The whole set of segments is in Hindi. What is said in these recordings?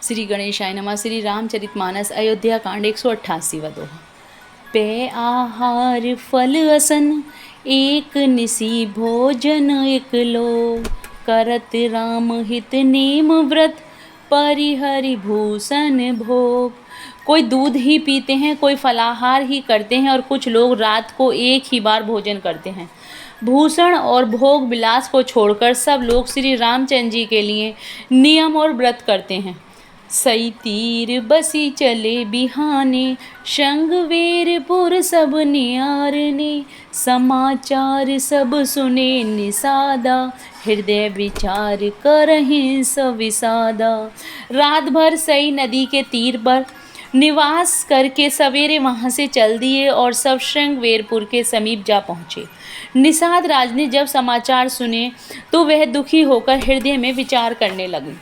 श्री गणेशाय नमः। श्री रामचरितमानस अयोध्या कांड 188वां दोहा। पे आहार फल असन एक निसी भोजन एक लो, करत राम हित नेम व्रत परिहरि भूषण भोग। कोई दूध ही पीते हैं, कोई फलाहार ही करते हैं और कुछ लोग रात को एक ही बार भोजन करते हैं। भूषण और भोग विलास को छोड़कर सब लोग श्री रामचंद्र जी के लिए नियम और व्रत करते हैं। सई तीर बसी चले बिहाने, शंग वीरपुर सब नियारने, समाचार सब सुने निषादा, हृदय विचार करहिं सविषादा। रात भर सई नदी के तीर पर निवास करके सवेरे वहाँ से चल दिए और सब श्रृंगवेरपुर के समीप जा पहुँचे। निषाद राज ने जब समाचार सुने तो वह दुखी होकर हृदय में विचार करने लगे।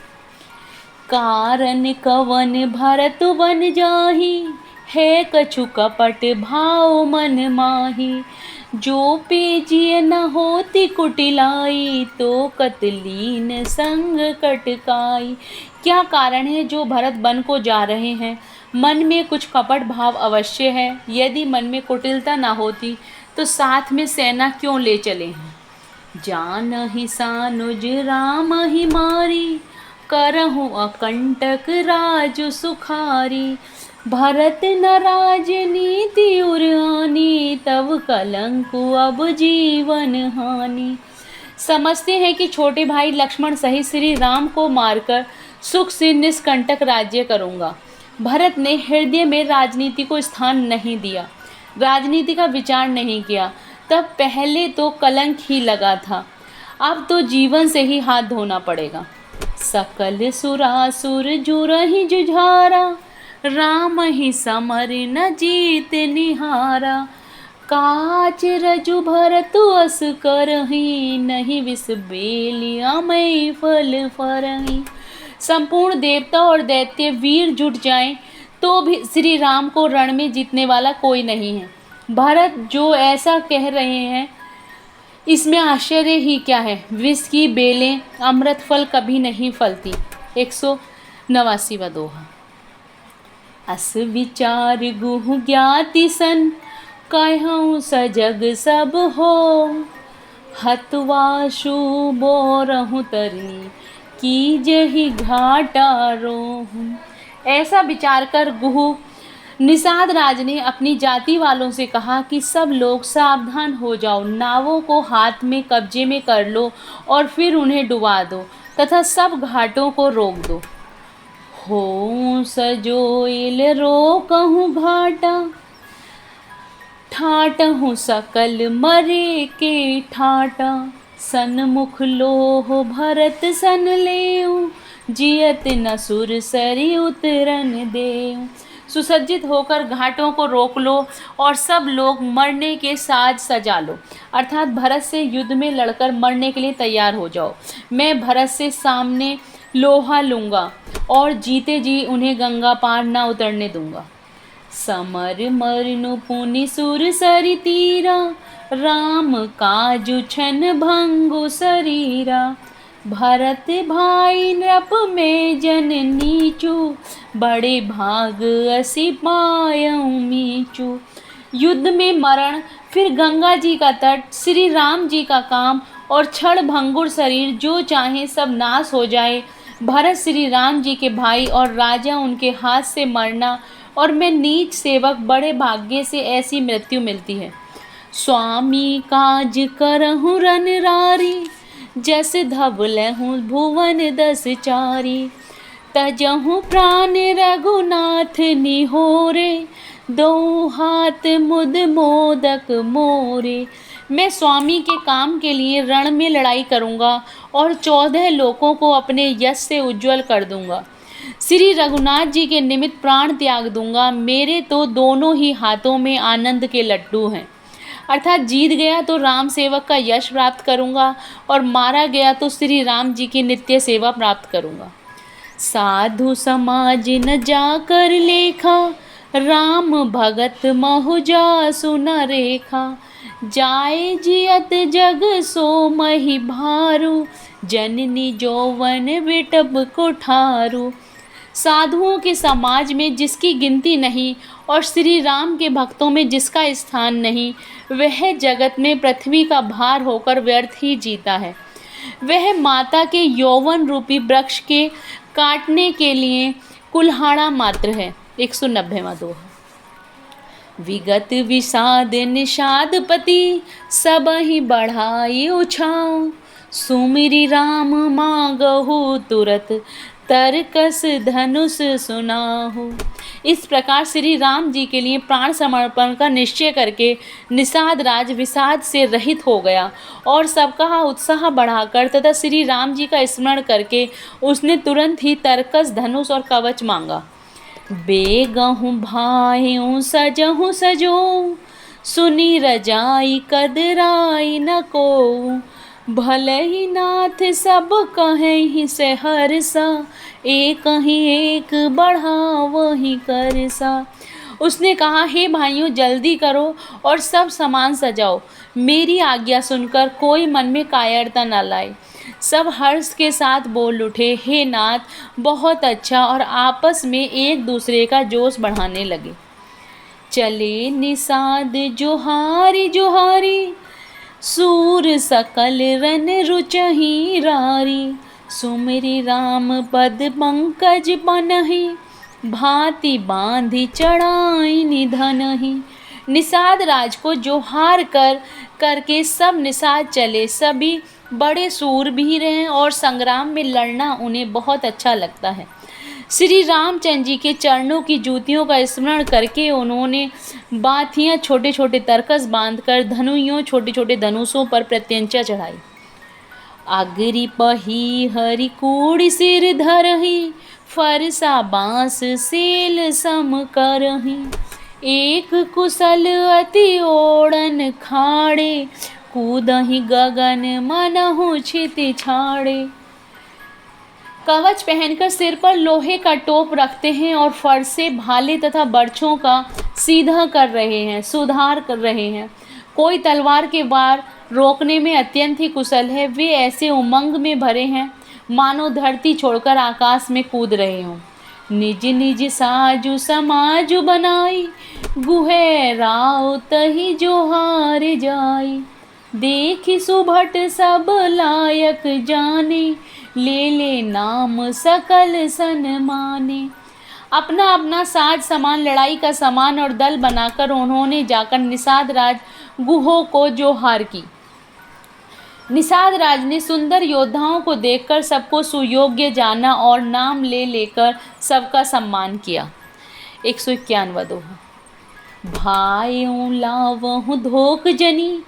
कारण कवन भरत बन जाही, है कछु कपट भाव मन माही। जो पेजिय न होती कुटिलाई, तो कतलीन संग कटकाई। क्या कारण है जो भरत बन को जा रहे हैं? मन में कुछ कपट भाव अवश्य है। यदि मन में कुटिलता न होती तो साथ में सेना क्यों ले चले हैं? जानहि सानुज राम ही मारी, करहु अकंटक राजु सुखारी। भरत न राजनीति उरानी, तब कलंकु अब जीवन हानि। समझते हैं कि छोटे भाई लक्ष्मण सहित श्री राम को मारकर सुख से निष्कंटक राज्य करूँगा। भरत ने हृदय में राजनीति को स्थान नहीं दिया, राजनीति का विचार नहीं किया। तब पहले तो कलंक ही लगा था, अब तो जीवन से ही हाथ धोना पड़ेगा। सकल सुरासुर जुरहि जुझारा, राम ही समर न जीत निहारा। काच रजु भरतु अस करहि, नहीं विष बेली अमय फल फरहि। संपूर्ण देवता और दैत्य वीर जुट जाएं तो भी श्री राम को रण में जीतने वाला कोई नहीं है। भरत जो ऐसा कह रहे हैं इसमें आश्चर्य ही क्या है? विष की बेलें अमृत फल कभी नहीं फलती। 189वां दोहा। अस विचार गुह ज्ञाति सन, कहूँ सजग सब हो। हतवाशु बोरहु तरनी, की जही घाटा रोहूं। ऐसा विचार कर गुह निषाद राज ने अपनी जाति वालों से कहा कि सब लोग सावधान हो जाओ, नावों को हाथ में कब्जे में कर लो और फिर उन्हें डुबा दो तथा सब घाटों को रोक दो। हो सजोइल रोकहूँ घाटा, ठाटहूँ सकल मरे के ठाटा। सन्मुख लोह भरत सन लेऊ, जियत न सुर सरी उतरन देऊ। सुसज्जित होकर घाटों को रोक लो और सब लोग मरने के साज सजा लो, अर्थात भरत से युद्ध में लड़कर मरने के लिए तैयार हो जाओ। मैं भरत से सामने लोहा लूँगा और जीते जी उन्हें गंगा पार न उतरने दूंगा। समर मरनु पुनि सुर सरि तीरा, राम काजु छन भंगु शरीरा। भरत भाई नृप में जन नीचू, बड़े भाग असी पायऊ मीचू। युद्ध में मरण, फिर गंगा जी का तट, श्री राम जी का काम और क्षण भंगुर शरीर, जो चाहे सब नाश हो जाए। भरत श्री राम जी के भाई और राजा उनके हाथ से मरना, और मैं नीच सेवक, बड़े भाग्य से ऐसी मृत्यु मिलती है। स्वामी काज करहूँ रन रारी, जस धवलहूँ भुवन दस चारी। तजहूँ प्राण रघुनाथ निहोरे, दो हाथ मुद मोदक मोरे। मैं स्वामी के काम के लिए रण में लड़ाई करूँगा और 14 लोकों को अपने यश से उज्जवल कर दूँगा। श्री रघुनाथ जी के निमित्त प्राण त्याग दूंगा। मेरे तो दोनों ही हाथों में आनंद के लड्डू हैं, अर्थात जीत गया तो राम सेवक का यश प्राप्त करूंगा और मारा गया तो श्री राम जी की नित्य सेवा प्राप्त करूंगा। साधु समाज न जाकर लेखा, राम भगत महुजा सुन रेखा। जाए जियत जग सो मही भारू, जननी जौवन विटप कोठारू। साधुओं के समाज में जिसकी गिनती नहीं और श्री राम के भक्तों में जिसका स्थान नहीं, वह जगत में पृथ्वी का भार होकर व्यर्थ ही जीता है। वह माता के यौवन रूपी वृक्ष के काटने के लिए कुल्हाड़ा मात्र है। 190वां दोहा। विगत विषाद निषादपति सबहि बढ़ाई उछाओ, सुमिरि राम मांगहु तुरत तरकस धनुष सुनाहु। इस प्रकार श्री राम जी के लिए प्राण समर्पण का निश्चय करके निषाद राज विषाद से रहित हो गया और सबका उत्साह बढ़ाकर तथा श्री राम जी का स्मरण करके उसने तुरंत ही तरकस धनुष और कवच मांगा। बेगहु भायु सजहु सजो, सुनी रजाई कदराई न को, भले ही नाथ सब कहें से हरसा, एक ही एक बढ़ावहि करसा। उसने कहा, हे भाइयों जल्दी करो और सब सामान सजाओ, मेरी आज्ञा सुनकर कोई मन में कायरता न लाए। सब हर्ष के साथ बोल उठे, हे नाथ बहुत अच्छा, और आपस में एक दूसरे का जोश बढ़ाने लगे। चले निषाद जोहारी जोहारी, सूर सकल रन रुचहि रारी, सुमिरि राम पद पंकज बनहि, भांति बांधि चढ़ाई निधनहि। निषाद राज को जोहार करके सब निषाद चले। सभी बड़े सूरवीर हैं और संग्राम में लड़ना उन्हें बहुत अच्छा लगता है। श्री रामचंद्र जी के चरणों की जूतियों का स्मरण करके उन्होंने बाथियाँ छोटे छोटे तरकस बांधकर धनुइयों छोटे छोटे धनुषों पर प्रत्यंचा चढ़ाई। अगरी पही हरि कूड़ी सिर धरही, फरसा बांस सेल सम करही, एक कुशल अति ओड़न खाड़े, कूदहि गगन मनहु क्षिति छाड़े। कवच पहनकर सिर पर लोहे का टोप रखते हैं और फरसे भाले तथा बर्छों का सीधा कर रहे हैं, सुधार कर रहे हैं। कोई तलवार के वार रोकने में अत्यंत ही कुशल है। वे ऐसे उमंग में भरे हैं मानो धरती छोड़कर आकाश में कूद रहे हों। निज निज साजु समाजु बनाई, गुहे राव तही जोहार जाई, देखी सुभट सब लायक जाने, ले ले नाम सकल सन्माने। अपना अपना साज सामान, लड़ाई का सामान और दल बनाकर उन्होंने जाकर निषाद राज गुहो को जोहार की। निषाद राज ने सुंदर योद्धाओं को देखकर सबको सुयोग्य जाना और नाम ले लेकर सबका सम्मान किया। 191वां दोहा। भाइयों लावहु धोख जनी,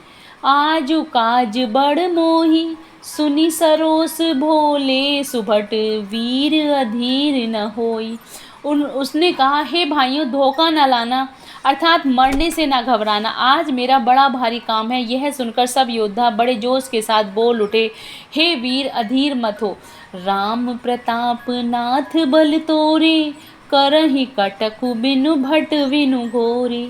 आजु काज बड़ मोही, सुनी सरोस भोले सुभट वीर अधीर न होई। उसने कहा, हे भाइयों धोखा न लाना, अर्थात मरने से ना घबराना, आज मेरा बड़ा भारी काम है। यह सुनकर सब योद्धा बड़े जोश के साथ बोल उठे, हे वीर अधीर मत हो, राम प्रताप नाथ बल तोरे, करहि कटकु बिनु भट विनु घोरे,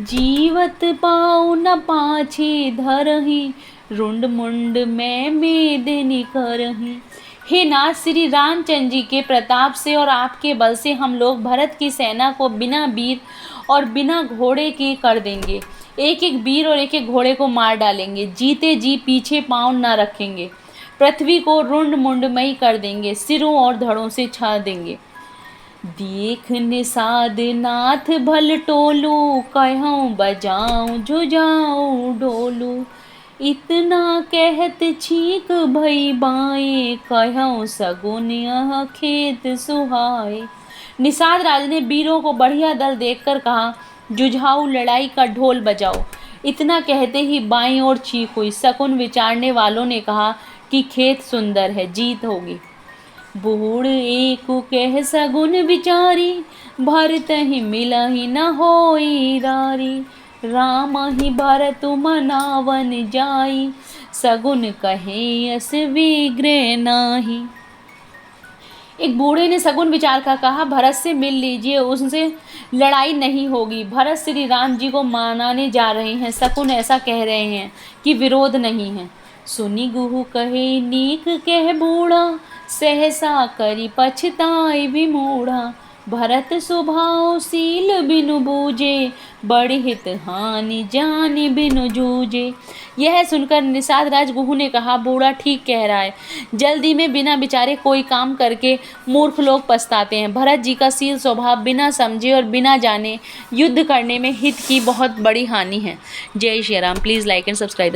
जीवत पाऊ न पाछे धरहि, रुंड मुंड मैं मेदिनी करहि। हे नाथ श्री रामचंद्र जी के प्रताप से और आपके बल से हम लोग भरत की सेना को बिना वीर और बिना घोड़े के कर देंगे। एक एक वीर और एक एक घोड़े को मार डालेंगे। जीते जी पीछे पाँव न रखेंगे। पृथ्वी को रुंड मुंडमयी कर देंगे, सिरों और धड़ों से छा देंगे। देख निषाद नाथ भल टोलू, कहूँ बजाऊँ जुझाऊँ ढोलू, इतना कहत छीक भई बाए, कहूँ सगुन यह खेत सुहाए। निषाद राज ने वीरों को बढ़िया दल देखकर कहा, जुझाऊ लड़ाई का ढोल बजाओ। इतना कहते ही बाईं ओर चीख हुई। शकुन विचारने वालों ने कहा कि खेत सुंदर है, जीत होगी। बूढ़ एक कह सगुन विचारी, भरत ही मिला ही न होई रारी, राम ही भरत मनावन जाई, सगुन कहे अस विग्रह नाही। एक बूढ़े ने सगुन विचार कर कहा, भरत से मिल लीजिए, उनसे लड़ाई नहीं होगी। भरत श्री राम जी को मनाने जा रहे हैं। शकुन ऐसा कह रहे हैं कि विरोध नहीं है। सुनी गुहु कहे नीक कह बूढ़ा, सहसा करि पछताई विमूढ़ा, भरत स्वभाव शील बिनु बूझे, बड़े हित हानि जानि बिनु जूझे। यह सुनकर निषाद राज गुहू ने कहा, बूढ़ा ठीक कह रहा है। जल्दी में बिना विचारे कोई काम करके मूर्ख लोग पछताते हैं। भरत जी का शील स्वभाव बिना समझे और बिना जाने युद्ध करने में हित की बहुत बड़ी हानि है। जय Shri Ram. Please like and subscribe.